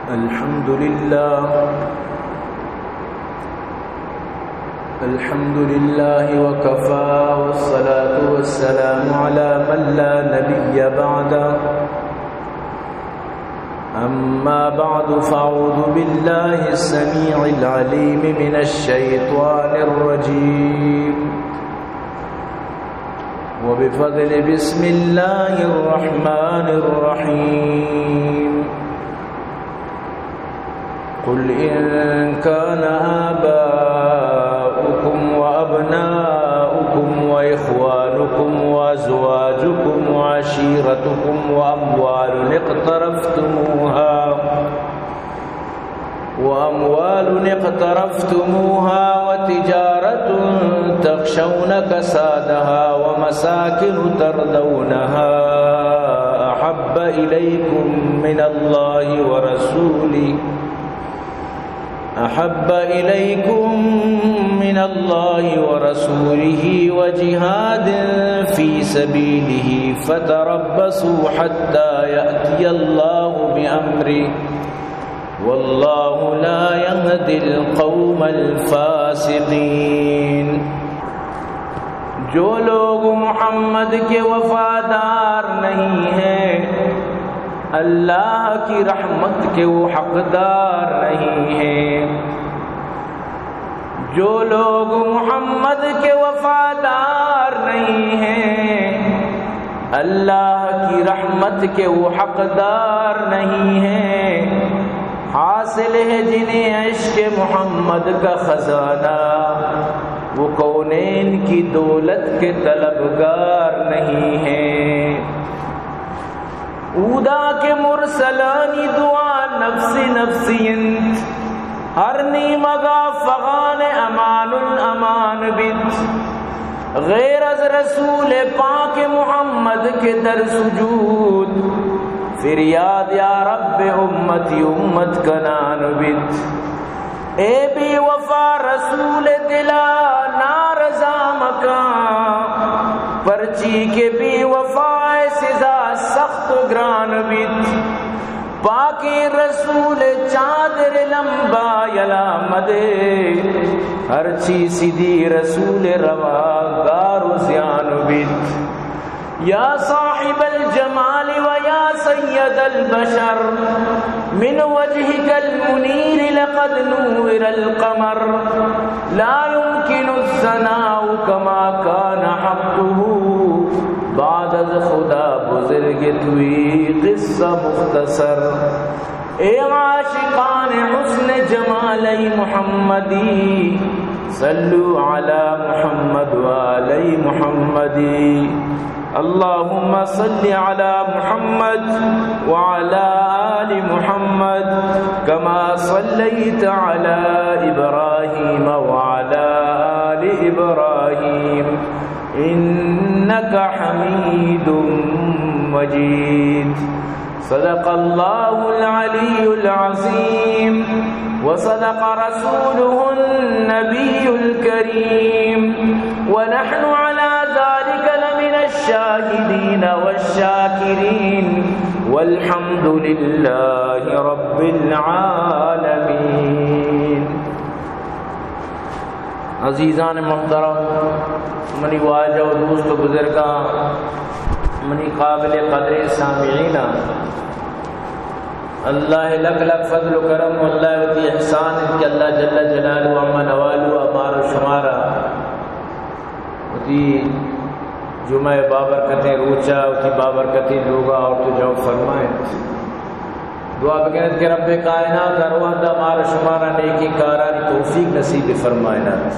الحمد لله وكفى والصلاة والسلام على من لا نبي بعده أما بعد فأعوذ بالله السميع العليم من الشيطان الرجيم وبفضل بسم الله الرحمن الرحيم قل إن كان آباؤكم وأبناؤكم وإخوانكم وأزواجكم وعشيرتكم وأموال اقترفتموها وتجارة تخشون كسادها ومساكن ترضونها أحب إليكم من الله ورسوله وجهاد في سبيله فتربصوا حتى يأتي الله بأمره والله لا يهدي القوم الفاسقين۔ جو لوگ محمد کے وفادار نہیں ہیں اللہ کی رحمت کے وہ حقدار نہیں ہیں۔ جو لوگ محمد کے وفادار نہیں ہیں اللہ کی رحمت کے وہ حقدار نہیں ہیں۔ حاصل ہے جنہیں عشق محمد کا خزانہ وہ کونین کی دولت کے طلبگار نہیں ہیں۔ اودا کے مرسلانی دعا نفسی نفسینت ہر نیمگا فغان امان الامان بت غیر از رسول پاک محمد کے در سجود فریاد یا رب امتی امت کنان بت۔ اے بی وفا رسول دلا نارضا مکان پرچی کے بی وفا سزا سخت گران بت۔ پاکی رسول چادر لمبا یلا مدے ہر چی سیدھی رسول روا گارو زیان بت۔ یا صاحب الجمال و یا سید البشر من وجهك المنیر لقد نور القمر لا يمكن الثناء كما كان حقه بعد از خدا بزرگ توی قصہ مختصر۔ اے عاشقان حسن جمالی محمدی صلو علی محمد و علی محمدی۔ اللهم صل على محمد وعلى آل محمد كما صليت على إبراهيم وعلى آل إبراهيم إنك حميد مجيد۔ صدق الله العلي العظيم وصدق رسوله النبي الكريم ونحن على ذلك لمن الشاهدين والشاكرين والحمد لله رب العالمين۔ عزیزان محترم، منی واجہ و دوست و بزرگاں، منی قابل قدر سامعین، اللہ لک لک فضل و کرم و اللہ وتی احسان کہ اللہ جل جلالہ اما نوالو امار و شمارا وتی جمعہ بابرکتیں روچا وتی بابرکتیں لوگا اور تو جو فرمائیں دعا بکنت کہ رب کائنات ارواح دا مار شمارا نیکی کارانی توفیق نصیب فرمائنات۔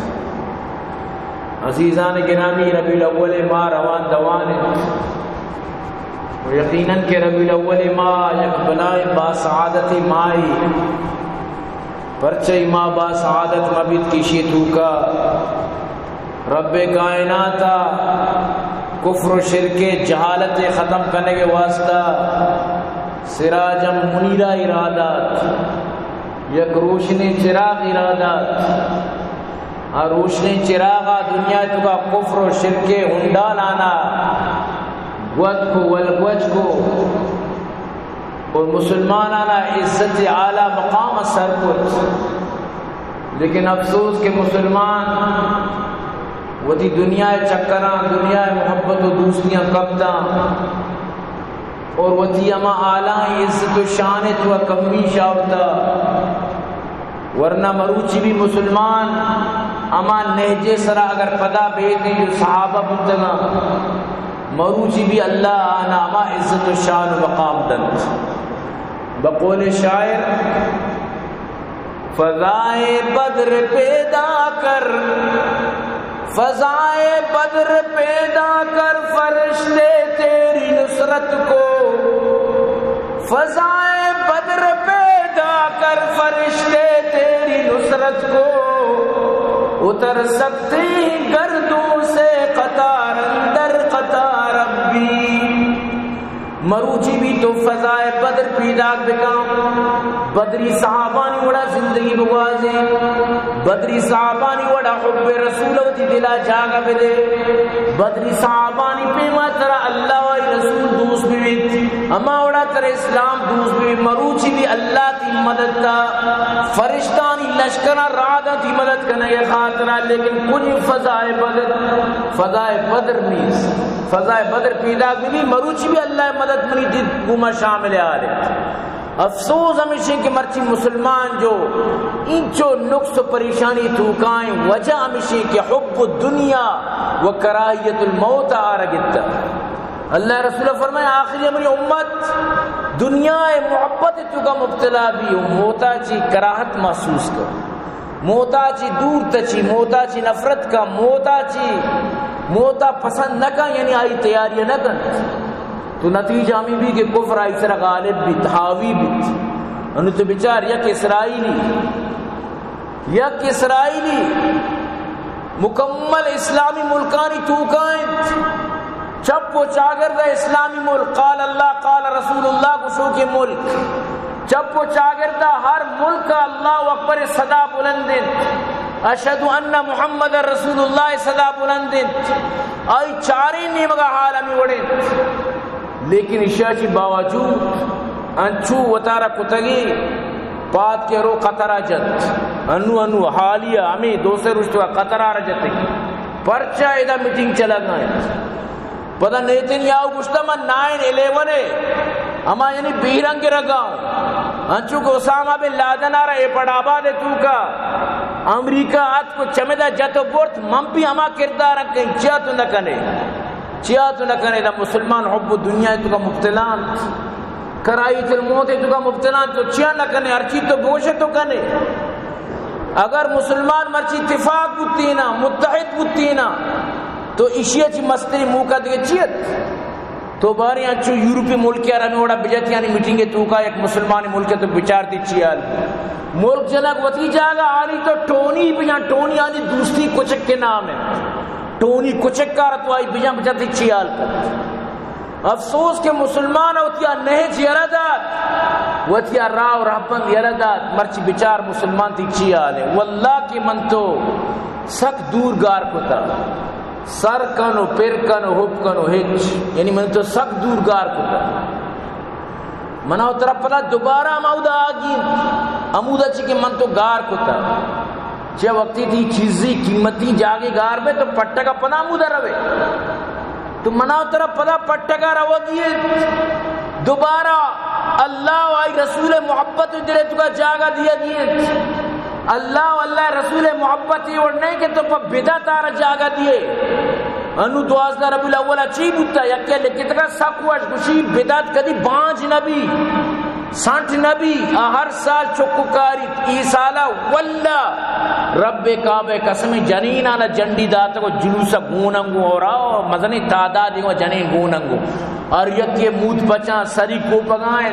عزیزان گرامی ربیع الاول ماہ روان دوان و یقیناً کہ ربیع الاول ماہ یک بلائے با سعادت مائی پرچہ ماہ با سعادت مبید کشی توکا رب کائناتا کفر و شرک جہالت ختم کرنے کے واسطہ سراجم منیرہ ارادات یک روشنی چراغ ارادات اور روشنی چراغا دنیا تو کا کفر و شرک ہنڈا لانا گوت کو والگوچ کو اور مسلمانانہ عزت اعلیٰ مقام سر پرت. لیکن افسوس کہ مسلمان وہی دنیا چکراں دنیا محبت و دوستیاں کبتاں اور وہی اما اعلیٰ عزت و شان تو کمی شاوتا. ورنہ مروچی بھی مسلمان اما نہجے سرا اگر پدا بیتے جو صحابہ بتنا مروچی بھی اللہ آنا اما عزت و شان و مقام دن. بقول شاعر فضائے بدر پیدا کر فضائے بدر پیدا کر فرشتے تیری نصرت کو. فضائے بدر پیدا کر فرشتے تیری نصرت کو. اتر سکتے گردوں سے قطار اندر قطار ربی. مروچی بھی تو فضائے بدر پیدا بکام. بدری صحابانی وڑا زندگی بگوازیں بدری صحابانی وڑا حب رسول ہوتی دلا جاگا بدے. بدری صحابانی پیما ترہ اللہ و رسول دوست بھی اما وڑا ترہ اسلام دوست بھی. مروچی بھی اللہ تی مدد تا فرشتانی لشکرہ رادہ تی مدد کرنا یہ خاطرہ. لیکن کچھ فضائے بدر نیز فضائے بدر پیدا بھی مروچی بھی اللہ مدد منی دید گوما شامل آرے. افسوس ہمیشہ کہ مرچی مسلمان جو انچو نقص و پریشانی توکائیں وجہ ہمیشہ کہ حب الدنیا و کراہیت الموت آرگتا. اللہ رسول فرمائے آخری ہماری امت دنیا محبت تو کا مبتلا بھی موتا چی کراہت محسوس کر موتا چی دور تچی موتا چی نفرت کا موتا پسند نہ کا یعنی آئی تیاریاں نہ کر. تو نتیجہ ہمیں بھی کہ کفر آئی سرا غالب بھی حاوی بھی انہوں تو بچار یک اسرائیلی مکمل اسلامی ملکانی توکائیں چپ و چاگردہ اسلامی ملک قال اللہ قال رسول اللہ کشو کے ملک چپ و چاگردہ ہر ملک کا اللہ اکبر صدا بلندن اشہدو ان محمد رسول اللہ صدا بلندن آئی چاری نیمگا حال ہمیں وڑیں. لیکن اشیاء باوجود انچو وطارہ کتگی پات کے رو قطرہ جت انو حالیہ ہمیں دوسرے رشتہ قطرہ رجتے پرچہ ایدہ میٹنگ چلا گئے. پتہ نیتن یاو گشتہ من 9/11 ہے اما یعنی بیرنگ رگاؤں انچو کو اسامہ بن لادن آ رہا ہے پڑھابا دے تو کا امریکہ آت کو چمیدہ جتو بورت ممپی اما کردار کہیں چیا تو نہ کنے دا مسلمان حب دنیا تو کا مبتلان کرائی تل موت تو کا مبتلان تو چیا نہ کنے ہر چیز تو بوشے تو کنے. اگر مسلمان مرچی اتفاق بودتی نا متحد بودتی نا تو اشیاء چی مستری موقع دیگے چیت تو باری انچو یوروپی ملکی آرہا میں وڑا بجتی یعنی میٹنگے تو کا ایک مسلمانی ملک تو بچار دی چیال ملک جنک وطی جاگا آنی تو ٹونی بجان ٹونی آنی دوسری کچک کے نام ہے ٹونی کچک کارا تو آئی بجان بجاتی چیال پر. افسوس کہ مسلمان ہوتیا نہج یرداد وطیا راو رہپند یرداد مرچی بچار مسلمان تی چیال ہے. واللہ کی من تو سک دور گار کتا سر کنو پیر کنو حب کنو ہچ یعنی من تو سک دور گار کتا مناو طرف پتا دوبارہ امودہ آگین امودہ چکی من تو گار کتا چہ وقتی تھی چیزی قیمتی جاگے گار میں تو پٹا کا پنا امودہ روے تو مناو طرف پتا پٹا کا رو گئے دوبارہ اللہ و آئی رسول محبت دلے تو کا جاگا دیا گئے اللہ و اللہ رسول محبت اور نہیں کہ تو پا بدعت آرہ جاگا دیے انو 12 ربی الاول اچھی بودتا یکی لکتگا ساکوش گوشی بدعت کدی 5 نبی 60 نبی ہر سال چکو کاری ایسالہ واللہ رب کعبہ قسم جنین آلا جنڈی داتا کو جلوسا گوننگو اور آو مزنی تعدادی کو جنین گوننگو اور یکی موت بچاں سری کو پگائیں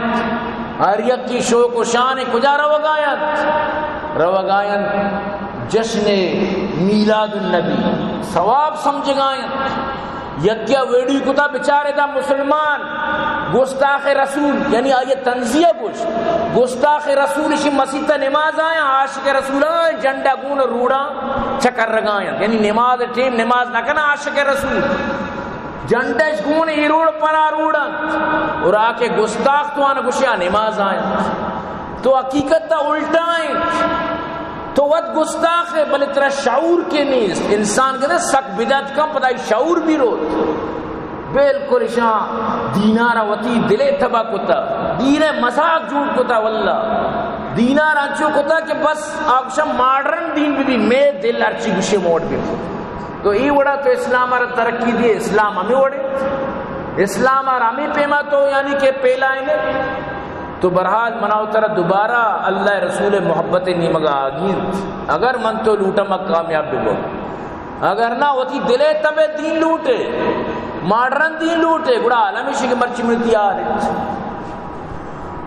اور یکی شوق و شان کجا روگائیں جشن میلاد النبی ثواب سمجھ گائیں یکیا ویڈیو کتا بچارے دا مسلمان گستاخ رسول یعنی آئیے تنزیہ گستاخ رسول اسی مسیح نماز آئیں عاشق رسول آئیں جنڈا گون روڑا چکر رگائیں یعنی نماز ٹیم نماز نہ کنا عاشق رسول جنڈش گون ایروڑ پرا روڑن اور آکے گستاخ تو آنا کشیا نماز آئیں تو حقیقت تا الٹا آئیں تو ود گستاخ ہے بلے ترہ شعور کے نیست انسان کہتے سک بدعت کم پتہ شعور بھی روت بالکل شاہ دینارا وطی دلے تبا کتا دین مذاق جھوٹ کتا واللہ دینار انچو کتا کہ بس آگشا ماڈرن دین بھی میں دل ارچی گشے موڑ بھی تو ای وڑا تو اسلام آرہ ترقی دی اسلام ہمیں وڑے اسلام آرہ ہمیں پیما تو یعنی کہ پہلا انہیں تو برحال مناو ترہ دوبارہ اللہ رسول محبت نیمگا آگیر اگر من تو لوٹا مک کامیاب بھی بول اگر نہ ہوتی دلے تبے دین لوٹے ماڈرن دین لوٹے گڑا عالمی شکی مرچی ملتی آرہت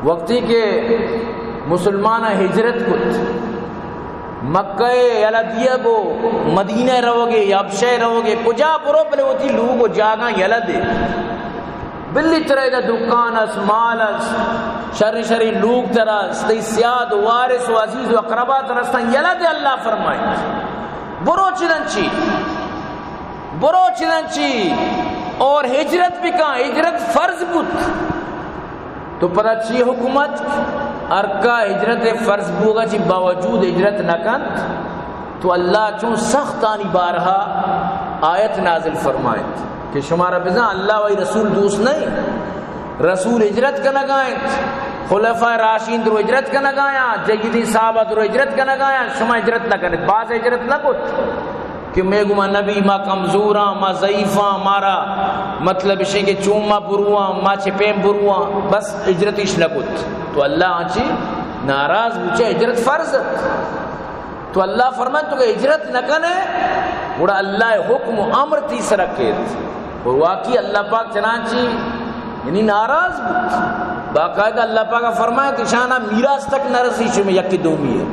وقتی کے مسلمانہ ہجرت کت مکہ یلا دیا گو مدینہ رہو گے یابشہ رہو گے کجا برو بلے ہوتی لوگو جاگاں یلا دے بلی طرح دا دکان اس مال اس شر شری لوگ ترس دی سیاد وارث و عزیز و اقربات رستان یلا دے اللہ فرمائے برو چننچی اور ہجرت بھی کہاں ہجرت فرض بود تو پتہ چی حکومت ارکا ہجرت فرض بوگا چی باوجود ہجرت نہ کن تو اللہ چون سخت آنی بارہا آیت نازل فرمائے کہ شمارا بزن اللہ وی رسول دوست نہیں رسول ہجرت کا نگائیں خلفاء راشدین درو ہجرت کا نگایا جیدی صحابہ درو ہجرت کا نگایا شما ہجرت نہ کرنے بعض ہجرت نہ کت کہ میں گما نبی ما کمزوراں ما ضعیفاں مارا مطلب ہے کہ چون ما برواں ما چپیم برواں بس ہجرت اش نہ کت تو اللہ آنچی ناراض بوچے ہجرت فرض تو اللہ فرمائے تو کہ ہجرت نہ کنے بڑا اللہ حکم و امر تیسرا کیت اور واقعی اللہ پاک چنانچی یعنی ناراض بود باقاعدہ اللہ پاک فرمائے کہ شانہ میراث تک نہ رسی شمی یکی دومی ہے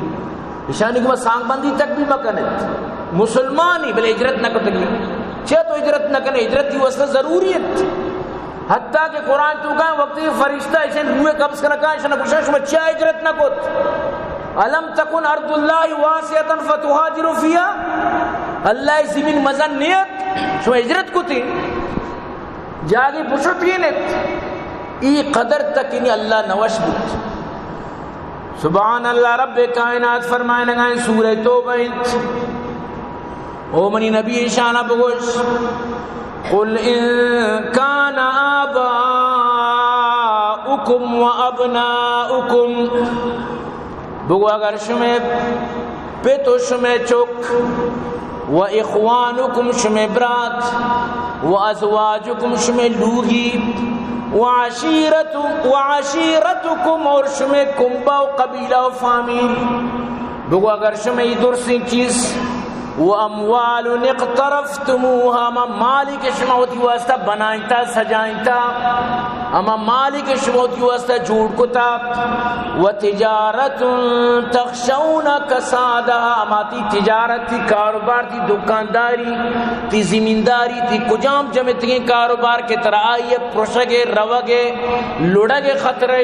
اشانی کہ سانگ بندی تک بھی مکنت مسلمانی بلے ہجرت نہ کرتے چھے تو ہجرت نہ کرنے ہجرت کی واسطہ ضروریت حتیٰ کہ قرآن تو کہا وقتی فرشتہ اسے روئے قبض کرنا کہا اشانہ کشا شما چھے ہجرت نہ کت علم تکن ارض اللہ واسعتا فتحاجر فیا اللہ زمین مزن نیت شما ہجرت کو تھی جاگی پوچھو پینت ای قدر تک انہی اللہ نوش بود سبحان اللہ رب کائنات فرمائے لگائیں سورہ توبہ او منی نبی شانہ بگوش قل ان کان آباؤکم و ابناؤکم بگو اگر شمیں پیتو شمیں چک و اخوانکم شمیں برات و ازواجکم شمیں لوگی وعشیرتکم اور شمیں کنبہ و قبیلہ و فامیل بگو اگر شمیں درسی چیز و اموال اقترفتموها اما مالک شموتی واسطہ بنائیتا سجائیتا اما مالک شموتی واسطہ جوڑ کتا و تجارت تخشون کسادها اما تی تجارت تی کاروبار تی دکانداری تی زمینداری تی کجام جمعیتیں کاروبار کے طرح آئیے پروشگے روگے لڑگے خطرے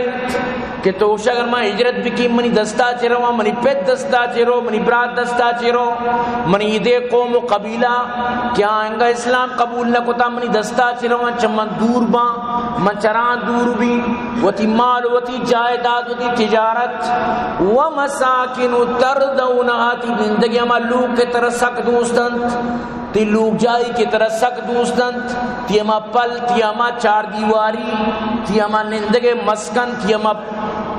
کہ تو اگر میں ہجرت بکی منی دستا چیرو منی پیت دستا چیرو منی برات دستا چیرو منی دے قوم و قبیلہ کیا آئنگا اسلام قبول نہ کتا منی دستا چیرو من دور باں من چران دور بھی وتی مال وتی جائداد وتی تجارت و مساکن تردونہا تی زندگی ہما لوگ کے طرح سک دوستند تی لوگ جائی کی طرح سک دوستند تی ہما پل تی ہما چار دیواری تی ہما نندگے مسکن تی ہما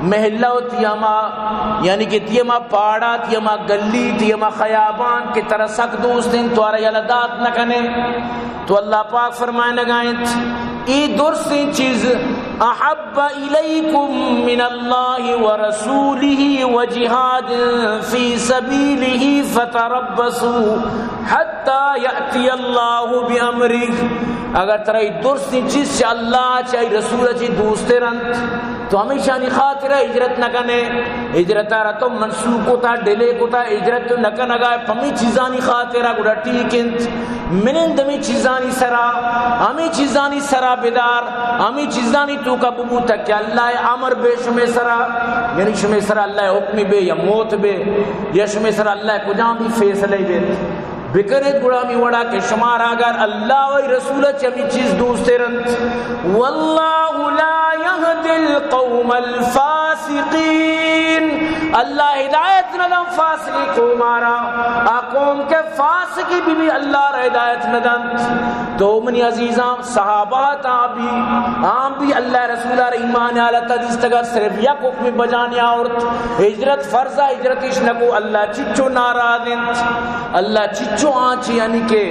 محلہ تی ہما یعنی کہ تی ہما پاڑا تی ہما گلی تی ہما خیابان کی طرح سک دوستند تو آرہ یلدات نہ کنے تو اللہ پاک فرمائے لگائیں ای درستی چیز احب الیکم من اللہ ورسولہ وجہاد فی سبیلہ فتربصوا حتی یأتی اللہ بامرہ اگر ترائی درستی چیز سے اللہ چاہی رسول چاہی دوستے رنت تو ہمیشہ نہیں خاطر ہے ہجرت نہ کنے ہجرت آرہ تو منسوخ ہوتا ڈیلے ہوتا ہجرت تو نہ کنگائے پمی چیزانی خاطر ہے گوڑا ٹیکنت منند ہمیں چیزانی سرا ہمیں چیزانی سرا بیدار ہمیں چیزانی تو کا ببو تک کہ اللہ عمر بے شمع سرا یعنی شمع سرا اللہ حکمی بے یا موت بے یا شمع سرا اللہ کجام بھی فیصلے بے بکنے گڑا می وڑا کہ شمار اگر اللہ و رسول چمی چیز دوستے رنت واللہ لا یهدی القوم الفاسقین اللہ ہدایت ندم فاسقی قوم آرا قوم کے فاسقی بھی اللہ را ہدایت ندم تو منی عزیزاں صحابہ تابی آم بھی اللہ رسول را ایمان آلتا دیستگر صرف یک حکم بجانی آورت ہجرت فرضہ ہجرت اشنکو اللہ چچو ناراضنت اللہ چچو آنچی یعنی کہ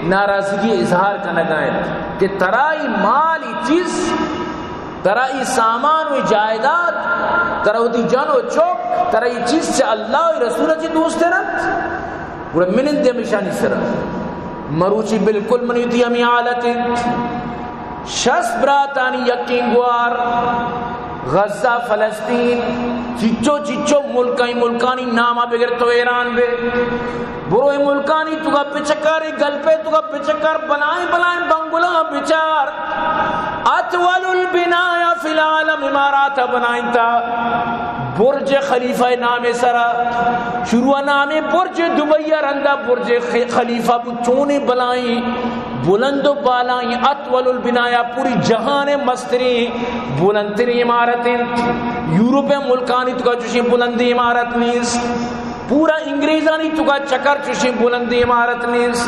ناراضگی اظہار کنگائیں کہ ترائی مالی چیز ترائی سامان و جائداد ترائی جان و چوک ترائی چیز سے اللہ و رسول چی دوست رنت گوڑا منن دے مشانی سرہ مروچی بالکل منیتی ہمیں حالت شس براتانی یقین گوار غزہ فلسطین چچو ملکانی نامہ بگر تو ایران بے بروئے ملکانی تو کا پچکر گل پہ تو کا پچکر بلائیں بنگلہ بچار اطول البناء فی العالم امارات بنائیں تا برج خلیفہ نام سرا شروع نام برج دبئی رندہ برج خلیفہ بچونے بلائیں بلند و بالائیں اطول البناء پوری جہان مستری بلندتری عمارتیں یورپ ملکانی تو کا چوشی بلندی عمارت نیس پورا انگریزانی تو کا چکر چوشی بلندی عمارت نیس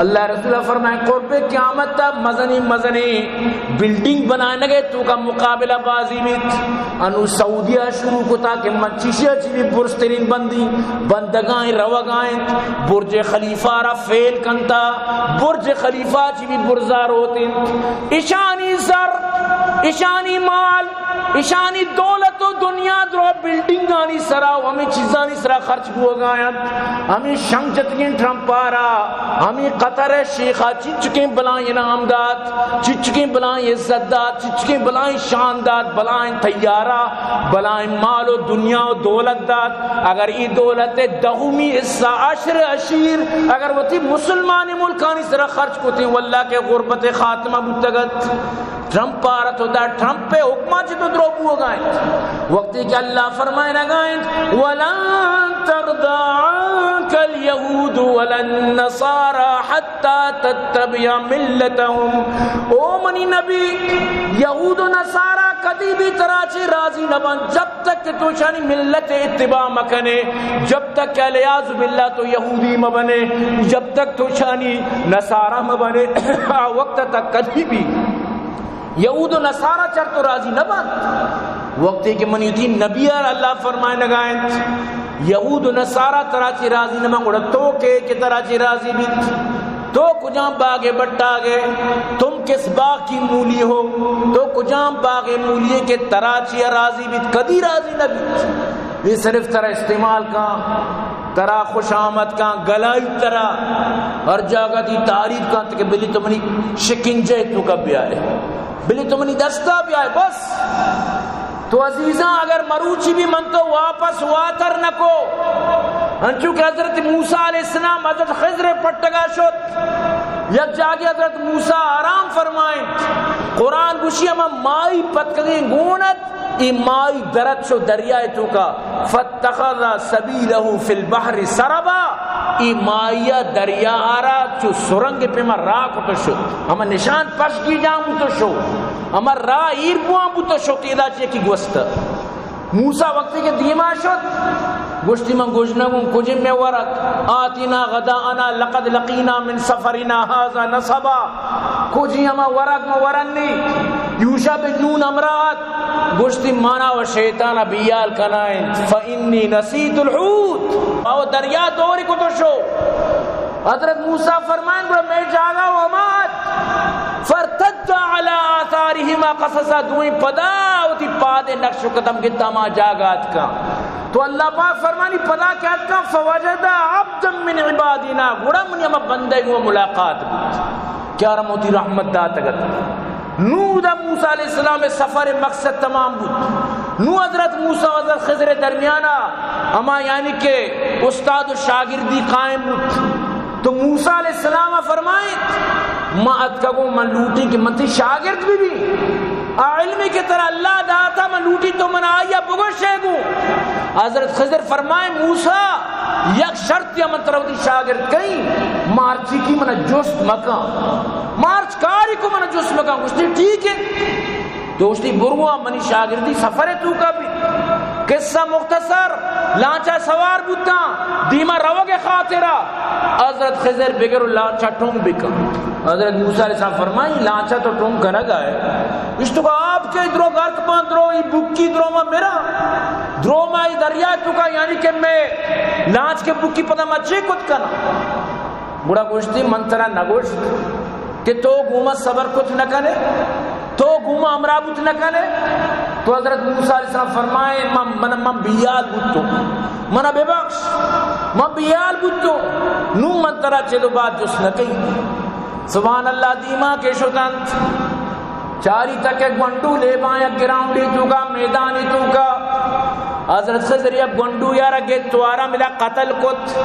اللہ رسول فرمائے قرب قیامت تا مزنی بلڈنگ بنائے نگے تو کا مقابلہ بازی بیت انو سعودیہ شروع کو تاکہ منچیشیہ چیزی برسترین بندی بندگائیں روگائیں برج خلیفہ را فیل کنتا برج خلیفہ چیزی برزار ہوتے اشانی زر اشانی مال اشانی دولت و دنیا درو بلڈنگ آنی سرا ہمیں چیزانی سرا خرچ بو گایا ہمیں شنگ جتگیں ٹرمپارا ہمیں قطر شیخہ چچکیں بلائیں انعام داد چچکیں بلائیں عزت داد چچکیں بلائیں شان داد بلائیں تیارہ بلائیں مال و دنیا و دولت داد اگر ای دولت دہمی حصہ عشر عشیر اگر وہ تھی مسلمان ملکانی سرا خرچ کو تھی واللہ کے غربت خاتمہ بتگت ٹرمپ پارا تو دا ٹرمپ پہ حکمہ چی تو دروب ہو گائیں وقتی کہ اللہ فرمائے نگائیں وَلَن تَرْضَ عَنْكَ الْيَهُودُ وَلَا النَّصَارَى حَتَّى تَتَّبِعَ مِلَّتَهُمْ او منی نبی یہود و نصارہ کدی بھی تراچے راضی نہ بن جب تک کہ تو شانی ملت اتباع مکنے جب تک کہ علیاذ باللہ تو یہودی مبنے جب تک تو شانی نصارہ مبنے وقت تک کدی بھی یہود و نصارہ چر تو راضی نہ بن وقتی کہ منیتی نبی اللہ فرمائے نگائیں یہود و نصارہ تراچی راضی نہ بن تو کہ تراچی راضی بیت تو کجام باغے بٹا گئے تم کس باغ کی مولی ہو تو کجام باغے مولی کے تراچی راضی بیت کدی راضی نہ بیت یہ صرف طرح استعمال کا ترا خوش آمد کا گلائی ترا ہر جگہ دی تعریف کا کہ بلی تو منی شکنجے تو کب بھی آئے بلی تو منی دستہ بھی آئے بس تو عزیزاں اگر مروچی بھی من تو واپس واتر نکو انچو کہ حضرت موسیٰ علیہ السلام حضرت خضر پٹگا شد یک جاگے حضرت موسیٰ آرام فرمائیں قرآن گوشی ہم مائی پتکگیں گونت ای مائی درد شو دریائے تو کا فاتخذ سبیلہ فی البحر سربا ای مائیہ دریا آرا چو سرنگ پہ ما راہ کو تو شو ہم نشان پش کی جام تو شو ہم راہ ایر بوان بو تو شو تیدا چیئے کی گوست موسیٰ وقتی کے دیما شد گوشتی من گوشنگوں کجم میں ورک آتینا غداءنا لقد لقینا من سفرنا هذا نصبا کجی ہما ورک مورنی یوشا بن نون امرات گوشتی مانا و شیطان بیال کنائیں فإنی نسیت الحوت او دریا دوری کو تو شو حضرت موسیٰ فرمائیں گو میں جاگا و مات فرتد علی آثارہما قصصا دوئیں پدا ہوتی پادے نقش و قدم گتا ما جاگات کا تو اللہ پاک فرمانی پدا کیا کا فوجد عبدا من عبادنا گوڑا منی ہم بندے گو ملاقات بود کیا رموتی رحمت دات اگر نو دا موسیٰ علیہ السلام سفر مقصد تمام بود نو حضرت موسیٰ و حضرت خضر درمیانا اما یعنی کہ استاد و شاگردی قائم بود تو موسیٰ علیہ السلام فرمائیں ما اتکگو من لوٹی کہ من تی شاگرد بھی علمی کی طرح اللہ داتا من لوٹی تو من آیا بگو شیگو حضرت خضر فرمائیں موسیٰ یک شرط یا منتروتی شاگرد کہیں مارچی کی منہ جست مکان مارچ کاری کو منہ جست مکان اس نے ٹھیک ہے تو اس نے بروا منی شاگردی سفر تو کا بھی قصہ مختصر لانچا سوار بوتا دیما روگ خاطرہ حضرت خضر بگر لانچا ٹونگ بکا حضرت موسیٰ علیہ السلام فرمائی لانچا تو ٹونگ کا نگا ہے اس تو کہا آپ کے درو گرک پان درو ای بکی درو ما میرا درو ما ای دریا تو کا یعنی کہ میں لانچ کے بکی پتا مچے کت کنا بڑا گوشتی منترہ نگوشت کہ تو گوما صبر کچھ نہ کنے تو گوما امرابوت نہ کنے تو حضرت موسیٰ علیہ السلام فرمائے من بیال بودتو منا بے بخش من بیال بودتو نو منترہ چلو بات جس نہ کہیں سبحان اللہ دیما کے شکنت چاری تک ایک گنڈو لے بایا گراؤنڈی تو کا میدانی تو کا حضرت خضر اب گنڈو یارا گیت تو آرہ ملا قتل کت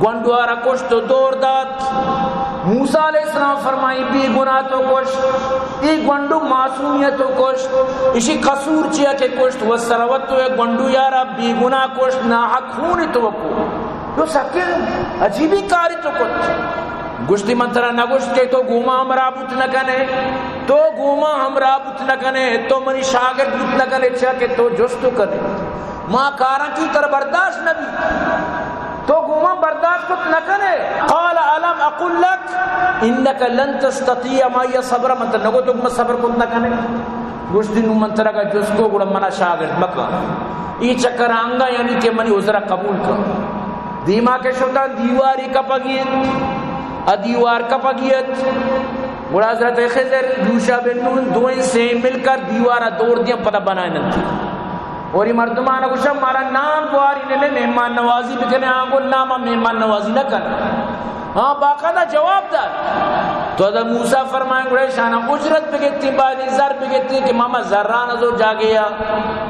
گنڈو آرہ کش تو دور دات موسیٰ علیہ السلام فرمائی بی گناہ تو کش ای گنڈو معصومیت تو کش اسی قصور چیا کے کشت و سروت تو ایک گنڈو یارا بی گناہ کشت ناحق خونی تو کو تو سکر عجیبی کاری تو کت گشتی منترہ نگشت کے تو گوما ہم رابط نہ کنے تو گوما ہم رابط نہ کنے تو منی شاگرد بوت نہ کنے چاہ کہ تو جستو کنے ماں کاراں کی تر برداشت نبی تو گوما برداشت کت نہ کنے قال علم اقول لک انکا لن تستطیع مائی صبر منتر نگو تو گوما صبر کت نہ کنے گشتی نو منترہ کا جس کو گوڑا منا شاگرد مکا یہ چکر آنگا یعنی کہ منی عذرہ قبول کر دیما کے شوطان دیواری کا پگیت دیوار کا پگیت بڑا حضرت خضر یوشع بن نون دوئیں سے مل کر دیوارہ دوڑ دیا پتہ بنائے نتی اور یہ مردمانہ کو شب مارا نام بواری نے مہمان نوازی بکنے آنگو نامہ مہمان نوازی نہ کرنا ہاں باقاعدہ جواب دار تو حضرت موسیٰ فرمائیں گوڑے شانہ اجرت بگتی بانی زر بگتی کہ ماما ذران ازو جا گیا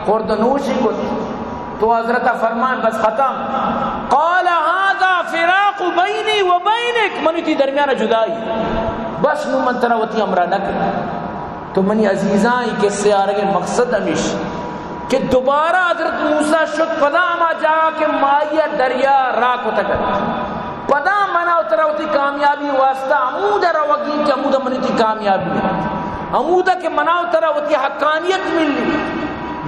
خورد نوشی کو تو حضرت فرمائیں بس ختم قال هذا فراق بینی و بینک منی تی درمیانہ جدائی بس نو من تراوتی امرہ نہ کر تو منی عزیزاں ہی کس سے آرگے مقصد ہمیش کہ دوبارہ حضرت موسیٰ شد پدا اما جا کہ مائیہ دریا راکو تکر پدا منا اتراوتی کامیابی واسطہ عمودہ روگی کہ عمودہ منی تی کامیابی عمودہ کہ منا اتراوتی حقانیت ملی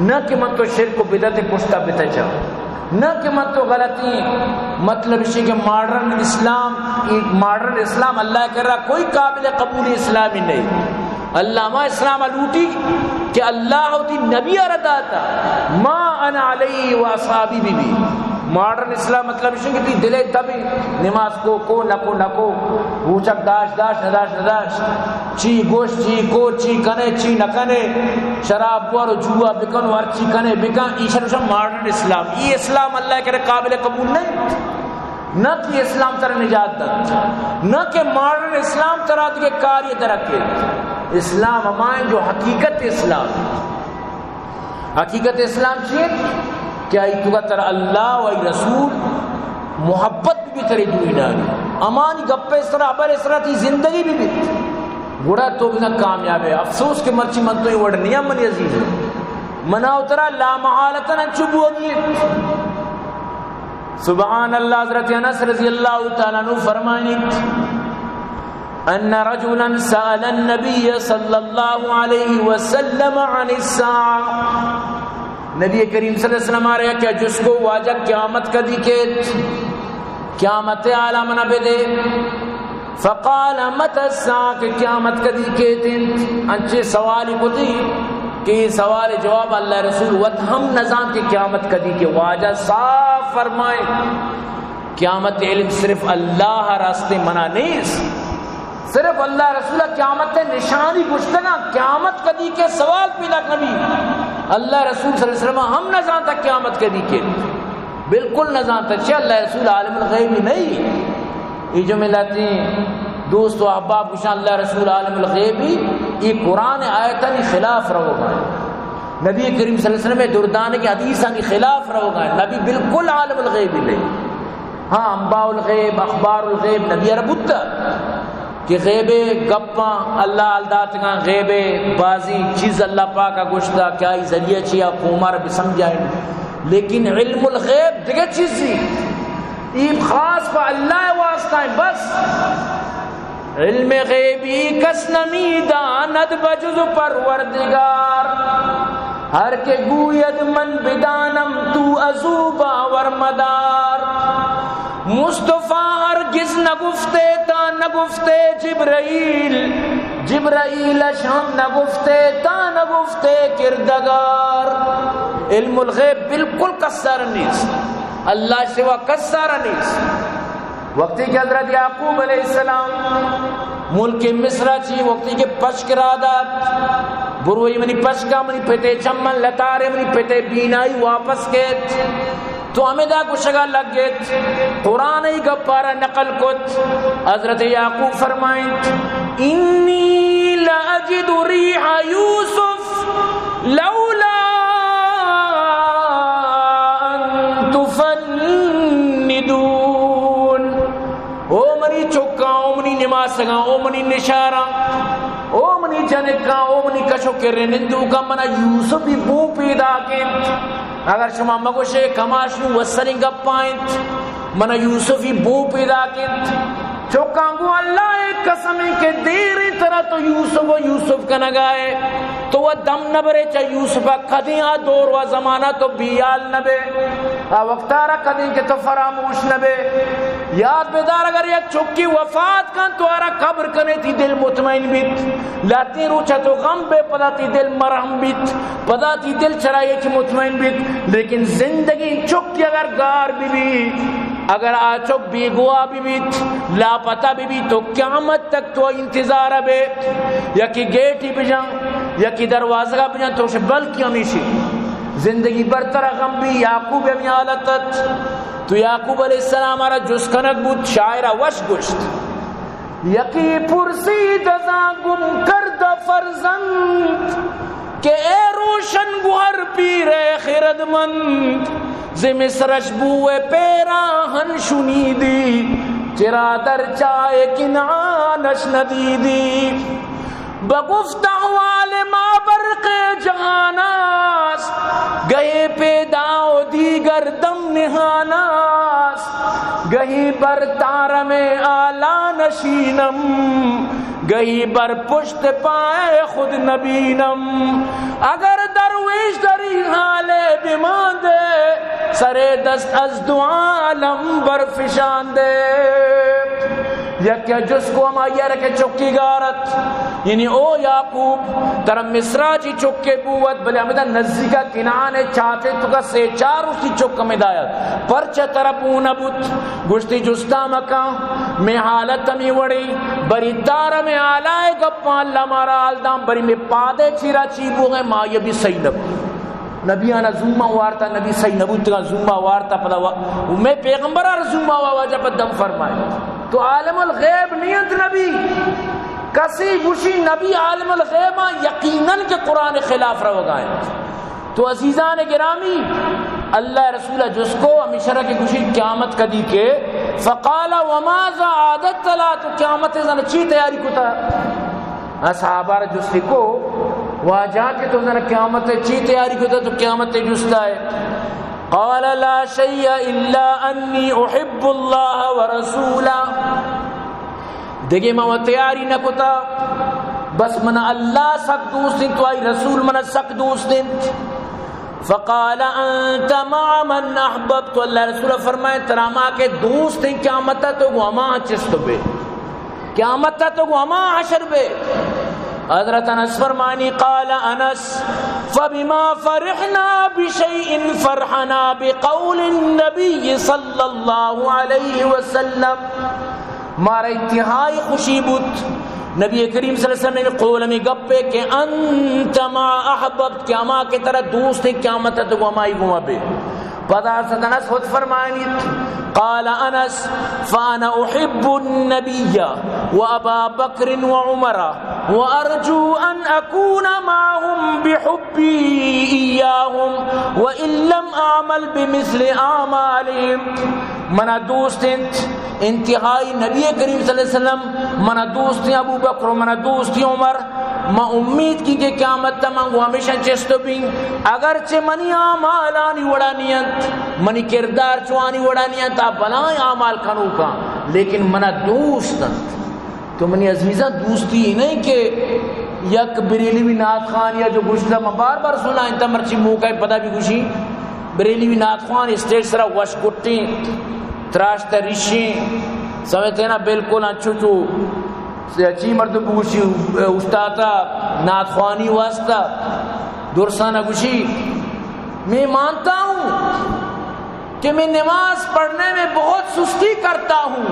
نہ کہ من تو شرک و بدعت پشتا بتا جاؤ نہ کہ من تو غلطی مطلب اسی کہ ماڈرن اسلام اللہ کر رہا کوئی قابل قبول اسلامی نہیں علامہ اسلام لوٹی کہ اللہ ہوتی نبی ارداتا ما انا علی و اصحابی بھی ماڈرن اسلام مطلب اسی کہ دلے تبھی نماز کو نکو بوچک داش نداش چی گوشت چی کو چی کنے چی نکنے شراب بوارو جوا بکن وار چی کنے بکن ایشن وشن ماڈرن اسلام یہ اسلام اللہ کے قابل قبول نہیں نہ کہ اسلام تر نجات دا نہ کہ ماڈرن اسلام ترہ دیکھے کاری درکے اسلام ہمائیں جو حقیقت اسلام چیئے کیا ای تو تر اللہ و ای رسول محبت بھی تری دوئی ڈالی امانی گپے اس طرح عبر اس طرح تی زندگی بھی گوڑا تو بھی نہ کامیاب ہے افسوس کے مرچی من تو ہی وڑنیا منی عزیز ہے منا اترا لا محالتاً چبو اگیت سبحان اللہ حضرت انس رضی اللہ تعالیٰ عنہ فرمائنیت ان رجلا سأل النبی صلی اللہ علیہ وسلم عن الساعة نبی کریم صلی اللہ علیہ وسلم آرہا کہ جس کو واجہ قیامت کا دیکھت قیامت عالم نبی دے فقال مت الساعة کہ قیامت کا دیکھت انچے سوالی کو دی کہ یہ سوال جواب اللہ رسول وقت ہم نظام کی قیامت کا دی کہ واجہ صاف فرمائے قیامت علم صرف اللہ راستے منع نہیں صرف اللہ رسول قیامت نشانی گشتنا قیامت کدی کے سوال پیدا نبی اللہ رسول صلی اللہ علیہ وسلم ہم نہ جانتا قیامت کدی کے بالکل نہ جانتا چاہے اللہ رسول عالم الغیبی نہیں یہ جو ملاتی دوست و احباب کشان اللہ رسول عالم الغیبی یہ قرآن آیتانی خلاف رہو گا نبی کریم صلی اللہ علیہ وسلم دردانے کی حدیثانی خلاف رہو گا نبی بالکل عالم الغیبی نہیں ہاں انباء الغیب اخبار الغیب نبی ربطہ کہ غیب گپاں اللہ الداتگاں غیب بازی چیز اللہ پاکا گوشتا کیا ہی ذریعہ چیا کومار بھی سمجھائیں لیکن علم الغیب دیکھے چیز سی یہ خاص پا اللہ واسطہ ہے بس. علم غیبی کس نمی داند بجز پروردگار، ہر کے گوید من بدانم تو ازو باور مدار. مصطفیٰ ہرگز نگفتے تا نگفتے جبرائیل، جبرائیل شام نگفتے تا نگفتے کردگار. علم الغیب بالکل کسر نیست، اللہ سوا کسر نیست. وقتی کہ حضرت یعقوب علیہ السلام ملک مصر چی وقتی کہ پشکرادات بروئی منی پشکا منی پیتے چمن لتارے منی پیتے بینائی واپس گیت تو ہمیں دا کشگا لگ گیت. قرآن ہی گپارا نقل کت. حضرت یعقوب فرمائیں انی لأجد ریح یوسف لولا ان تفندون. او منی چکا او منی نماسگا او منی نشارا او منی جنکا او منی کشو کرے نندو کا منا یوسف بھی بو پیدا کیت. اگر شما مگوشے کماشنو وسرین گپائنت منا یوسفی بو پیدا کیت. چوکانگو اللہ ایک قسمی کے دیری طرح تو یوسف کا نگائے تو وہ دم نبرے چا یوسفہ کدیں دور و زمانہ تو بیال نبے وقتارہ کدیں کہ تو فراموش نبے. یاد بیدار اگر یک چکی وفات کن تو آرہ قبر کنے تی دل مطمئن بیت، لاتی روچہ تو غم بے پدا تی دل مرحم بیت، پدا تی دل چرائے چی مطمئن بیت. لیکن زندگی چکی اگر گار بھی اگر آچک بی گوا بھی لاپتہ بھی تو قیامت تک تو انتظار بے یکی گیٹی بجان یکی دروازہ بجان تو بلکی ہمیشی زندگی برطرح غم بھی. یعقوب امی حالتت تو یعقوب علیہ السلام آرہ جس کنک بود شاعرہ وش گشت یکی پرسید ازاں گم کرد فرزند کہ اے روشن گوھر پیرے خردمند ز مصرش بوئے پیراہن شنیدی چرا در چائے کنعانش ندیدی. بگفت احوال ما برق جہاناس گہے پیدا و دیگر دم نہاناس گہی بر تار میں آلہ نشینم گہی بر پشت پائے خود نبینم. اگر درویش دری حالے بماندے سرے دست از دو عالم برفشاندے. یکیا جس کو ہم آئیے رکھے چکی گارت یعنی او یعقوب ترم مصرہ چی چکے بوت بلے ہمیدہ نزدیکہ کنانے چاہتے تو کا سے چار اس کی چکہ میں دایت پرچہ طرفو نبوت گشتی جستا مکہ میں حالت ہمیں وڑی بری دارہ میں آلائے گپاں اللہ مارا آلدام بری میں پادے چیرا چیبو گئے ماں یہ بھی صحیح نبو نبی آنا زومہ وارتا نبی صحیح نبو تکا زومہ وارتا پدا میں پیغمبر آر زومہ وارتا پدا دم فرمائے تو عالم الغیب نیت نبی کسی گوشی نبی عالم الغیب یقیناً کے قرآن خلاف رو گائے. تو عزیزان گرامی اللہ رسول جس کو ہمیشہ کی گوشی قیامت کدی کے فقال وماذا عادت تلا تو قیامت زن چی تیاری کتا صحابہ جس کو واجہ کے تو زن قیامت چی تیاری کتا تو قیامت جستا ہے. قال لا شيء الا اني احب الله ورسوله دیکھیں میں تیاری نہ کتا بس من اللہ سک دوست تو آئی رسول من سک دوست. فقال انت مع من احببت تو اللہ رسول فرمائے تراما کے دوست ہیں قیامت تو گواما چست بے قیامت تو گواما حشر بے. حضرت انس فرمانی قال انس فبما فرحنا بشيء فرحنا بقول النبي صلی اللہ علیہ وسلم. مارا انتہائی خوشی بود نبی کریم صلی اللہ علیہ وسلم نے قول میں گپے کہ انت ما احببت قیامہ کے طرح دوست ہیں قیامت تو گمائی گما بے. پدا حضرت انس خود فرمانی قال انس فانا احب النبی وابا بکر وعمر وارجو ان اکون معهم بحبی ایاهم وان لم اعمل بمثل اعمالهم. منا دوست انتہائی نبی کریم صلی اللہ علیہ وسلم منا دوست ابو بکر منا دوست عمر ما امید کی کہ قیامت تمام ہمیشہ چستو بھی اگرچہ منی اعمال آنی وڑانیت منی کردار چوانی وڑانیت آپ بلائیں اعمال کنو کا لیکن منا دوستت تو منی عزیزہ دوستی ہی نہیں کہ یک بریلوی نعت خان یا جو گشتہ میں بار بار سنا انتا مرچی موقع پتہ بھی گوشی بریلوی نعت خان اسٹیج سرا وش کٹیں تراشتہ رشیں سمجھتے نا بالکل انچو تو اچھی مرد بوشی استاتا نعت خوانی واسطہ درسانہ گوشی میں مانتا ہوں کہ میں نماز پڑھنے میں بہت سستی کرتا ہوں،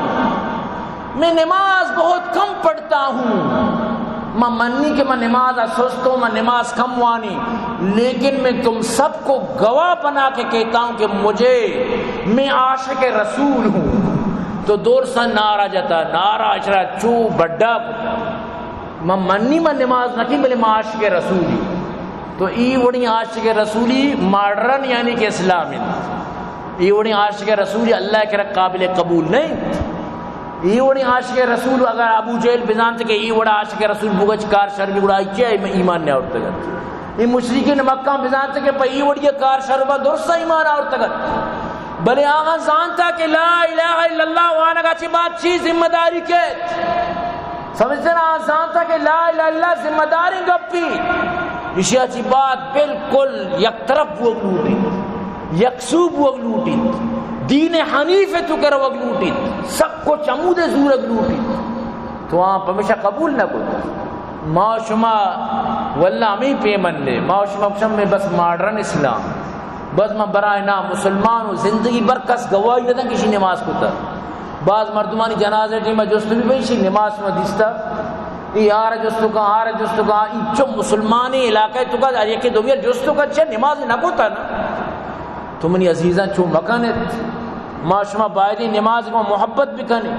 میں نماز بہت کم پڑھتا ہوں، میں منی کہ میں نماز سست ہوں، میں نماز کم وانی، لیکن میں تم سب کو گواہ بنا کے کہتا ہوں کہ میں عاشق رسول ہوں۔ تو دور سا نعرہ جاتا نعرہ اشرا چو بڑا میں منی میں نماز نہ کی بلے میں عاشق رسولی۔ تو ای وڑی عاشق رسولی ماڈرن یعنی کہ اسلامی، ای وڑی عاشق رسولی اللہ کے قابل قبول نہیں۔ ای وڑی عاشق رسول اگر ابو جہل بزانتے کہ ای وڑا عاشق رسول بگچ کار شر بھی گڑائی چاہے ایمان نہیں آورتا گا۔ ای مشرکین مکہ بزانتے کہ ای وڑی کار شر با درسا ایمان آورتا گا، بلے آغا زانتا کہ لا الہ الا اللہ وانا کا چی بات چی ذمہ داری کے سمجھتے نا، آغا زانتا کہ لا الہ الا اللہ ذمہ داری گپی اشیاء چی بات بالکل یک طرف وہ اگلوٹی یکسوب وہ اگلوٹی دین حنیف تو کر وہ اگلوٹی سب کو چمود زور اگلوٹی تو آپ ہمیشہ قبول نہ کرو۔ ما شما واللہ ہمیں پیمن لے ما شما بشم میں بس ماڈرن اسلام بس میں برائے نا مسلمان ہوں زندگی برکس گواہی نہ کسی نماز کو تر بعض مردمانی جنازے ٹیمہ جستو بھی بھئی نماز میں دیستا ای آرہ جستو کا آرہ جستو کا ای چو مسلمانی علاقہ تو کا یہ کہ دویر جستو کا چھے نماز نہ کو تا نا تو منی عزیزاں چو مکانت ما شما باید نماز کو محبت بھی کنے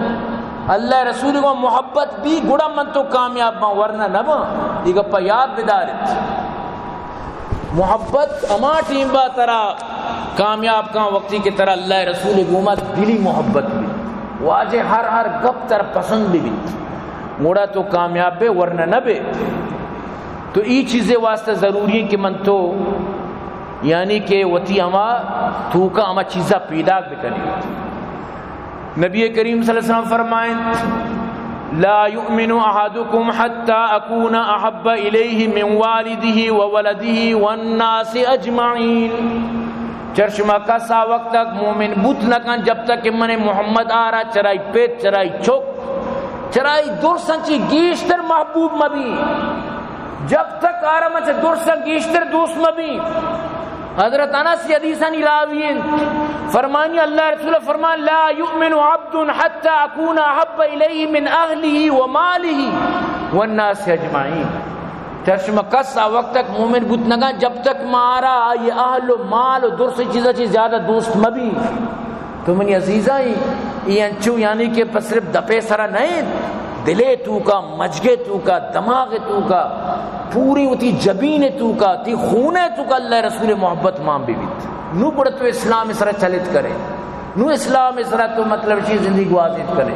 اللہ رسول کو محبت بھی گڑا من تو کامیاب ماں ورنہ نہ با یہ گپا یاد بدارت محبت اما ٹیم با طرح کامیاب کا وقتی کی طرح اللہ رسول گومت دلی محبت بھی واجہ ہر گپ تر پسند بھی موڑا تو کامیاب بے ورنہ نہ بے۔ تو ای چیزیں واسطہ ضروری ہے کہ من تو یعنی کہ وتی اما تو کا اما چیزہ پیدا بکنی۔ نبی کریم صلی اللہ علیہ وسلم فرمائیں لا يؤمن احدكم حتى اكون احب اليه من والده وولده والناس اجمعين۔ چرشمہ کا سا وقت تک مومن بوت لکن جب تک کہ من محمد آرہ چرائی پیٹ چرائی چوک چرائی دور سنچی گیشتر محبوب مبی جب تک آرہ مچے دور سن گیشتر دوست مبی۔ حضرت انس حدیثانی راویین فرمانی اللہ رسول فرمان لا یؤمن عبد حتی اکون احب الیہ من اہلہ ومالہ والناس اجمعین۔ ترجمہ کسا وقت تک مومن بوت نگا جب تک مارا یہ اہل و مال و درس چیزا چیز زیادہ دوست مبی۔ تو منی عزیزہ یہ انچو یعنی کہ پس صرف دپے سرا نہیں دلے تو کا مجگے تو کا دماغ تو کا پوری ہوتی جبین تو کا تی خونے تو کا اللہ رسول محبت مان بھی نو بڑا تو اسلام اسرا چلت کرے نو اسلام اسرا تو مطلب چیز زندگی واضح کرے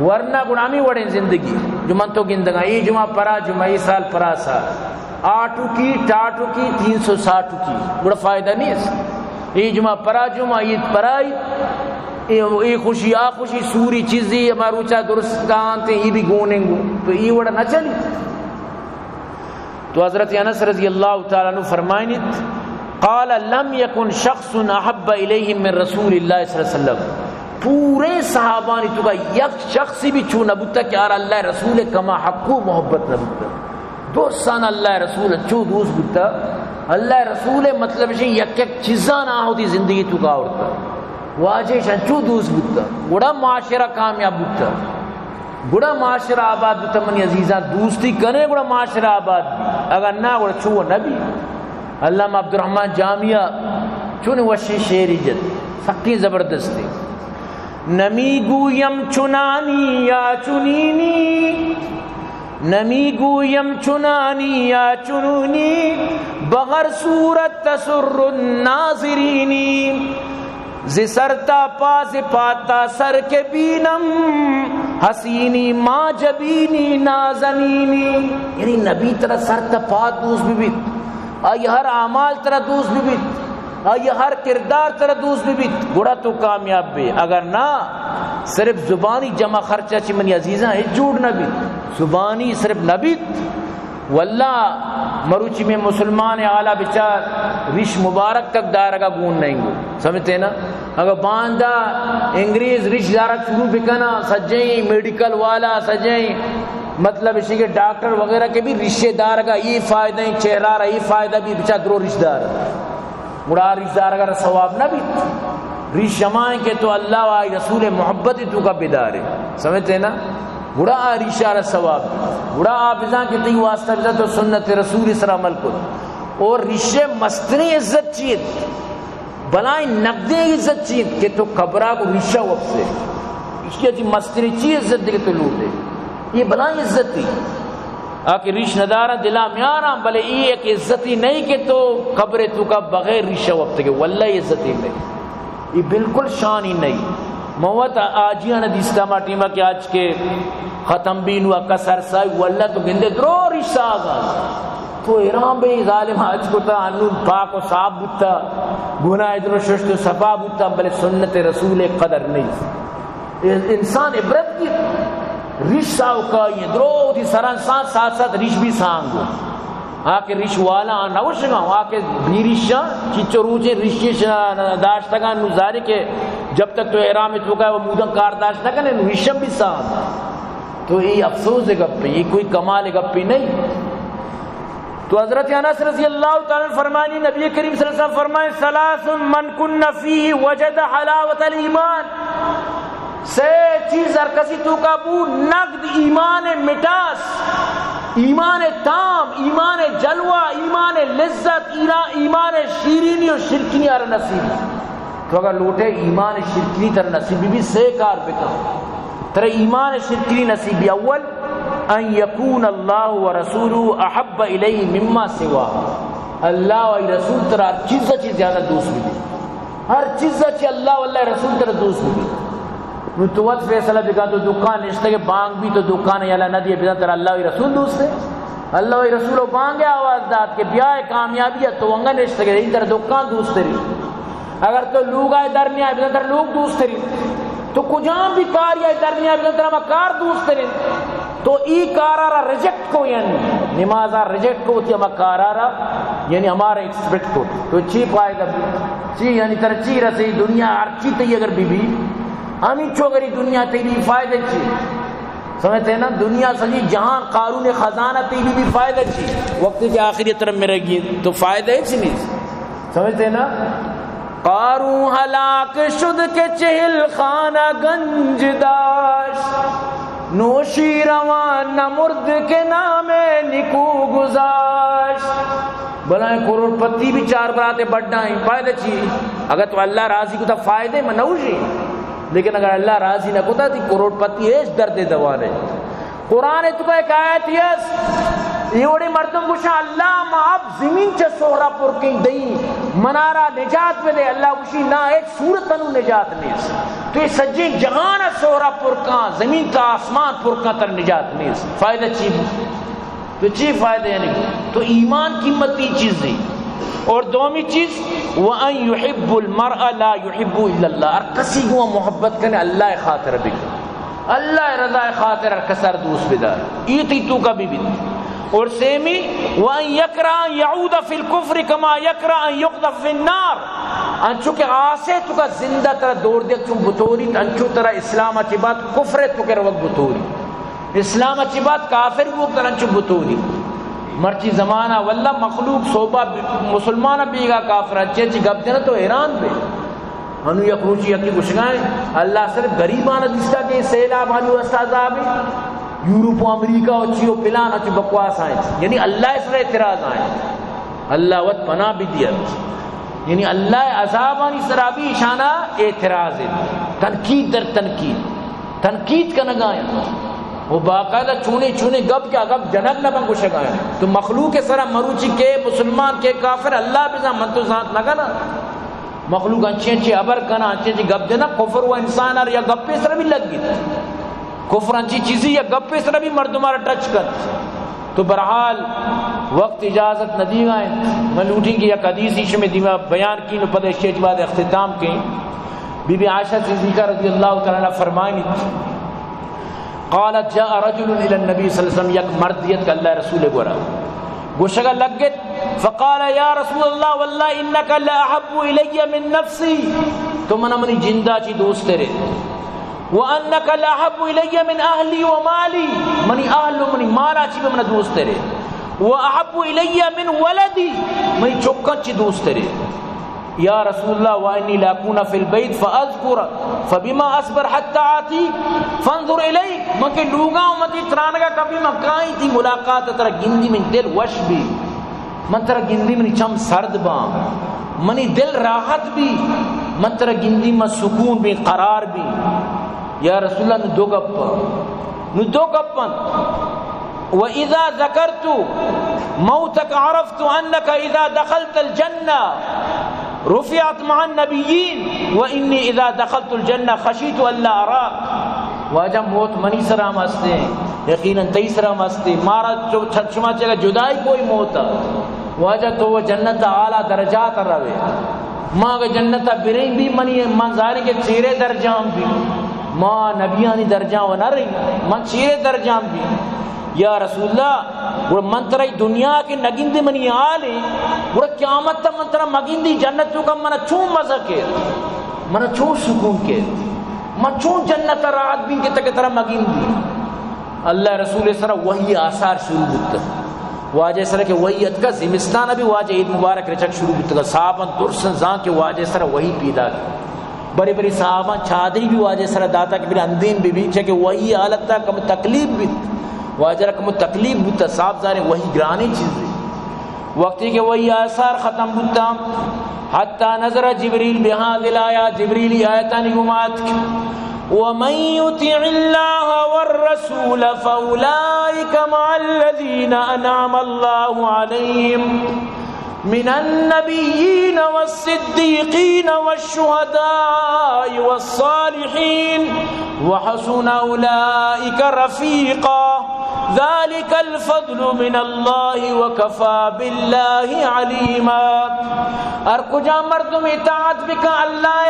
ورنہ گنامی وڑیں زندگی جو من تو گندگا یہ جمعہ پرا جمعہ یہ سال پرا سال آٹو کی ٹاٹو کی 360 کی بڑا فائدہ نہیں ہے۔ یہ جمعہ پرا جمعہ عید پرائی یہ خوشی آ خوشی سوری چیزی ہمارا روچا درست کانتے یہ بھی گونیں گو تو یہ وڑا نہ چلی۔ تو حضرت انس رضی اللہ تعالیٰ عنہ فرمائنی قال لم يكن شخص احب الیہ من رسول اللہ صلی اللہ علیہ وسلم۔ پورے صحابانی تو کا یک شخص بھی چو نبوتا کہ آر اللہ رسول کما حقو محبت نبوتا دوستان اللہ رسول چو دوست بوتا اللہ رسول مطلب یک چیزاں نہ ہوتی زندگی تو کا ہوتا واجہ شنچو دوست بوتا گڑا معاشرہ کامیاب بوتا گڑا معاشرہ آباد بوتا منی عزیزاں دوستی کنے گڑا معاشرہ آباد بھی اگر نہ گڑا چو نبی علامہ عبدالرحمن جامعہ چون وشی شیری جد سکی زبردستی نمی گویم چنانی یا چنینی نمی گویم چنانی یا چنونی بغیر صورت تسر الناظرینی ز سرتا پاس پاتا سر کے بینم حسینی ما جبینی نازنینی، یعنی نبی ترہ سر تپات دوست بھی بیت، آئی ہر اعمال ترہ دوست بھی بیت، آئی ہر کردار ترہ دوست بھی بیت، گوڑا تو کامیاب بے۔ اگر نہ صرف زبانی جمع خرچہ چی منی عزیزاں ہے جوڑ نہ بیت، زبانی صرف نہ بیت، واللہ مروچی میں مسلمان اعلیٰ بچار رش مبارک تک دارگا گون نہیں گو، سمجھتے نا؟ اگر باندھا انگریز رش دارک شروع بکنا سجیں میڈیکل والا سجیں، مطلب اسی کے ڈاکٹر وغیرہ کے بھی رشتے دار کا یہ فائدہ ہی چہرہ رہا، یہ فائدہ بھی بچا درو رشتہ دار مڑا رشتہ دار کا ثواب نہ بھی رش شمائیں کہ تو اللہ و رسول محبت تو کا بیدار ہے، سمجھتے نا؟ بڑا اشارہ ثواب بڑا آفزاں کی تی واسطہ بزا تو سنت رسول اس عمل کو، اور رشے مستنی عزت چیت بلائیں نقدیں عزت چیت کہ تو قبرہ کو رشہ وقت سے اس کی مستنی چی عزت دے کہ تو لوٹ دے، یہ بلائیں عزت تھی آکے رش ندارہ دلا میارا، بلے یہ ایک عزتی نہیں کہ تو قبر تو کا بغیر رشہ وقت کے، واللہ عزتی نہیں، یہ بالکل شان ہی نہیں۔ موت آجیاں ندیستا ماٹیما کہ آج کے ختم بینو اکا سرسائی واللہ تو گندے درو رشتہ آگا تو ایران بے ظالم آج کو تا انون پاک و صاحب بتا گناہ ادھر ششت و صفا بتا، بلے سنت رسول قدر نہیں۔ انسان عبرت کی رشتہ آکا یہ درو تھی سران ساتھ ساتھ رش بھی سانگو آکے رش والا نوشگا آکے بھی رشہ چیچو روچے رشی داشتگا نوزاری کے جب تک تو احرام میں چکا ہے وہ مودن کار داشتہ کرنے رشم بھی سانگ، تو یہ افسوس ہے گپی، یہ کوئی کمال گپی نہیں۔ تو حضرت انس رضی اللہ تعالیٰ فرمانی نبی کریم صلی اللہ علیہ وسلم فرمائے ثلاث من کن فیہ وجد حلاوت الایمان، سے چیز ہر کسی تو کابو نقد ایمان مٹاس، ایمان تام، ایمان جلوہ، ایمان لذت، ایمان شیرینی و شرکنی ہر نصیب، تو اگر لوٹے ایمان شرکنی تر نصیبی بھی سے کار بکا تر ایمان شرکنی نصیبی، اول ان یکون اللہ و رسولہ احب الیہ مما سوا، اللہ و رسول تر ہر چیز سے زیادہ دوست بھی، ہر چیز سے اللہ واللہ رسول تر دوست بھی، تو وقت فیصلہ بکا تو دکان نشتے کے بانگ بھی تو دکان ہے اللہ ندی ہے تر اللہ و رسول دوست ہے، اللہ و رسول بانگ آواز داد کے بیائے کامیابی ہے تو انگا نشتے کے تر دکان دوست ہے، اگر تو لوگ آئے درنیا ہے تر لوگ دوست ہے، تو کجام بھی کار آئے درنیا ہے تر ہمیں کار دوست ہے، تو ای کارارا ریجیکٹ کو یعنی نمازہ ریجیکٹ کو ہوتی ہمیں کارارا یعنی ہمارا ایکسپیکٹ کو، تو چی پائے گا چی یعنی تر چی رسی دنیا ہر چی تی اگر بھی ہمیں چوگری دنیا تیری فائدہ چی، سمجھتے ہیں نا؟ دنیا سجی جہاں قارون خزانہ تیری بھی فائدہ چی، وقت کی آخری طرف میں رہی تو فائدہ ہے چی نہیں، سمجھتے ہیں نا؟ قارون ہلاک شد کے چہل خانہ گنج داشت، نوشی روان نہ مرد کے نام نکو گزاشت، بلائیں کروڑ پتی بھی چار براتے بڑھائیں فائدہ چی، اگر تو اللہ راضی کو تا فائدے میں نوشی، لیکن اگر اللہ راضی نہ کوتا تھی کروڑ پتی ایش درد دوانے۔ قرآن تو کا ایک آیت یس یہ وڑی مردم گوشا اللہ معاب زمین چا سہرہ پر کہیں دیں منارہ نجات میں دے، اللہ گوشی نہ ایک صورتنو نجات نیس، تو یہ سجی جہان سہرہ پر کان زمین تا آسمان پر کان تر نجات نیس، فائدہ چیز تو چی فائدہ یعنی تو ایمان قیمتی چیز دی، اور دومی چیز وَأَن يُحِبُّ الْمَرْءَ لَا يُحِبُّ إِلَّا اللَّهِ، ہر کسی کو محبت کرنے اللہ خاطر بکر، اللہ رضا خاطر ہر کسر دوست بدار، یہ تی تو کا بھی اور سیمی وَأَن يَكْرَهَ أَن يَعُودَ فِي الْكُفْرِ كَمَا يَكْرَهَ أَن يُقْذَفَ فِي النَّارِ، انچو کہ آسے تو کا زندہ ترہ دور دے چون بطوری، انچو ترہ اسلام اچھی بات کفر تو کر وقت بطوری، اسلام اچھی بات کافر وقت انچو بطوری، مرچی زمانہ واللہ مخلوق صوبہ مسلمانہ بیگا کافر اچھی اچھی گب دینا تو ایران بے ہنو یک روچی یکی گشگائیں اللہ صرف غریبانہ دستا کہ سیلاب ہنو استازابی یوروپ و امریکہ و چیو پلان اچھی بکواس آئیں، یعنی اللہ اس رہے اعتراض آئیں، اللہ وقت پناہ بھی دیا، یعنی اللہ عذابانی سرابی اشانہ اعتراض ہے، تنقید در تنقید کا نگائیں، وہ باقاعدہ چونے چونے گب کیا گب جنگ نہ بنگو شگائیں، تو مخلوق کے سرہ مروچی کے مسلمان کے کافر اللہ بھی من تو ذات نہ کنا، مخلوق انچے انچے عبر کنا انچے انچے گب دینا کفر و انسان اور یا گب پہ سرہ بھی لگ گئی، کفر انچی چیزی یا گپے سر بھی مردمارا ٹچ کر. تو برحال وقت اجازت ندی گائیں میں لوٹیں گی یک حدیث ایش میں دیما بیان کی نو پدہ شیج بعد اختتام کی. بی بی عائشہ صدیقہ رضی اللہ تعالیٰ عنہ فرمائنی قالت جاء رجل الى النبی صلی اللہ علیہ وسلم، یک مردیت کا اللہ رسول گورا گوشگا لگت فقال یا رسول اللہ واللہ انکا لا احب الی من نفسی، تو منی جندہ چی دوست تیرے، وانکا لا احب الی من اہلی و مالی، منی اہل و منی مالا چی بھی من دوست تیرے، واحب الی من ولدی، منی چکن چی دوست تیرے. یا رسول اللہ وانی لا اکون فی البیت فاذکر فبما اصبر حتی آتی فانظر الی، من کے لوگا ہوں من ترانگا کبھی مکائی تھی ملاقات ترہ گندی من دل وش بھی، من ترہ گندی من چم سرد با، منی دل راحت بھی، من ترہ گندی من سکون بھی قرار بھی. یا رسول اللہ نو دو گپن وَإِذَا ذَكَرْتُ مَوْتَكَ عَرَفْتُ أَنَّكَ إِذَا دَخَلْتَ الْجَنَّةِ رُفِعَتْ مَعَ النَّبِيِّينَ وَإِنِّي إِذَا دَخَلْتُ الْجَنَّةِ خَشِيتُ أَلَّا أَرَاكَ. واجہ موت منی سرا مستے ہیں، یقیناً تئی سرا مستے مارا چھما چلا جدائی کوئی موتا. واجہ تو وہ جنت اعلیٰ درجات روے، ماں اگر جنت بریں بھی منی منظاری کے چیرے درجام بھی، ماں نبیانی درجام نہ رہی من چیرے درجام بھی. یا رسول اللہ وہ منترائی دنیا کے نگندے منی آلے وہ قیامت تا منترا مگندی جنتوں کا منہ چون مزہ کے منہ چون سکون کے من چون جنت رات بھی کے تک طرح مگندی. اللہ رسول سر وہی آثار شروع ہوتا واجہ سر کے وہی اتکا زمستان بھی واجہ عید مبارک رچک شروع ہوتا صحابان درسن زان کے واجہ سر وہی پیدا بڑی بڑی صحابان چادری بھی واجہ سر داتا کہ پھر اندین بھی بھی کہ وہی حالت تا کم تکلیف بھی واجہ رکم تکلیف بودتا صاحب زارے وہی گرانی چیزیں وقتی کہ وہی آثار ختم بودتا حتی نظر جبریل بہاد الآیا جبریلی آیتانی گمات وَمَن يُطِعِ اللَّهَ وَالرَّسُولَ فَأُولَئِكَ مَعَ الَّذِينَ أَنْعَمَ اللَّهُ عَلَيْهِمْ مِنَ النَّبِيِّينَ وَالصِّدِّيقِينَ وَالشُّهَدَاءِ وَالصَّالِحِينَ وَحَسُنَ أُولَئِكَ رَفِيقًا ذَلِكَ الْفَضْلُ مِنَ اللَّهِ وَكَفَى بِاللَّهِ عَلِيمًا. اور کجا مردم اطاعت بکا اللہ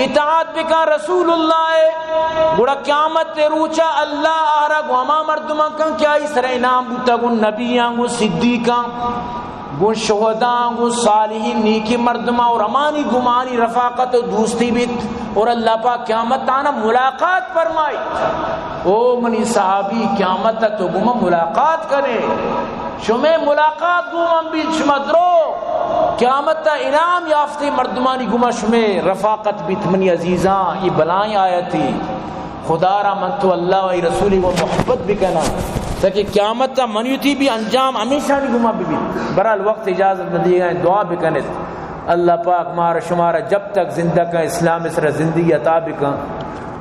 اطاعت بکا رسول اللہ گوڑا قیامت روچا اللہ آرہ گوما مردم کن کیا اس رہے نام بوتا گو نبیاں گو صدیقاں گو شہداں گو صالحین نیکی مردمہ اور امانی گمانی رفاقت و دوستی بیت اور اللہ پاک قیامت آنا ملاقات فرمائی. او منی صحابی قیامت تو گمہ ملاقات کرے شمیں ملاقات گمہ بیت شمہ درو قیامت انعام یافتے مردمانی گمہ شمیں رفاقت بیت منی عزیزاں یہ بلائیں آیتی خدا را من تو اللہ و رسولی و محبت بکنا تاکہ قیامت تا منیتی بھی انجام ہمیشہ نہیں گما بھی برحال وقت اجازت نہ دی گئے دعا بکنت اللہ پاک مارا شمارا جب تک زندہ کا اسلام اس رہ زندگی عطا بکن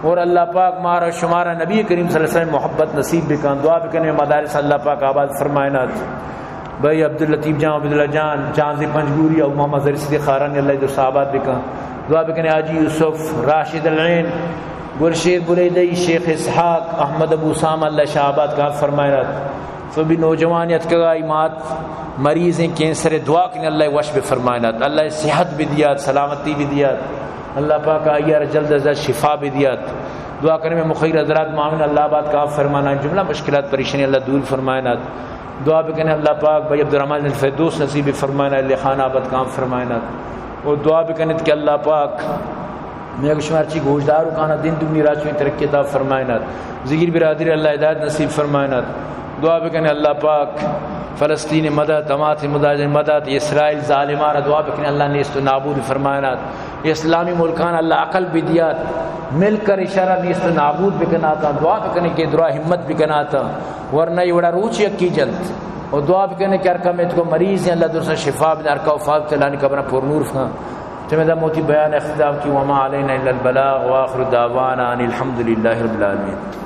اور اللہ پاک مارا شمارا نبی کریم صلی اللہ علیہ وسلم محبت نصیب بکن. دعا بکنے مدارس اللہ پاک آباد فرمائنات بھائی عبداللطیف جان عبداللہ جان چانزی پنجگوری اور محمد ظہیر صدیق خارن اللہ ادھر صحابات بکن. دعا بکنے آجی یوسف راشد العین گرشید بریدئی شیخ اسحاق احمد ابو سام اللہ شہابات کا فرمائنات تو بھی نوجوانیت کا ایمات مریض ہیں کینسر دعا کہ اللہ وش بے فرمائنات اللہ صحت بھی دیات سلامتی بھی دیات اللہ پاک آئیار جلد از شفا بھی دیات. دعا کرنے میں مخیر حضرات معاون اللہ آباد کا فرمانا جملہ مشکلات پریشانی اللہ دور فرمائنات. دعا بھی کرنے اللہ پاک بھائی عبدالرحمن الفردوس نصیب فرمائنا اللہ خان آباد کا فرمائنات. اور دعا بھی کرنے کہ اللہ پاک میں شمار چی گوشدار و کانا دن دنی راچویں ترقی عطا فرمائنات. ذکر برادری اللہ ہدایت نصیب فرمائنات. دعا بکنے اللہ پاک فلسطین مدد تمات مدد مدد اسرائیل ظالمانہ دعا بکنے اللہ نے اس تو نابود فرمائنات. اسلامی ملکان اللہ عقل بھی دیات مل کر اشارہ نے اس تو نابود بکناتا. دعا بکنے کہ دعا ہمت بکناتا ورنہ یہ بڑا روچ یکی جلد اور دعا بکنے کہ ارکا میں تو مریض ہیں اللہ درسا شفا بن ارکا وفاق تلانی قبرہ پر نور خان جمعہ موتی بیان اختتام کی وما علینا الا البلاغ واخر دعوانا ان الحمدللہ رب العالمین.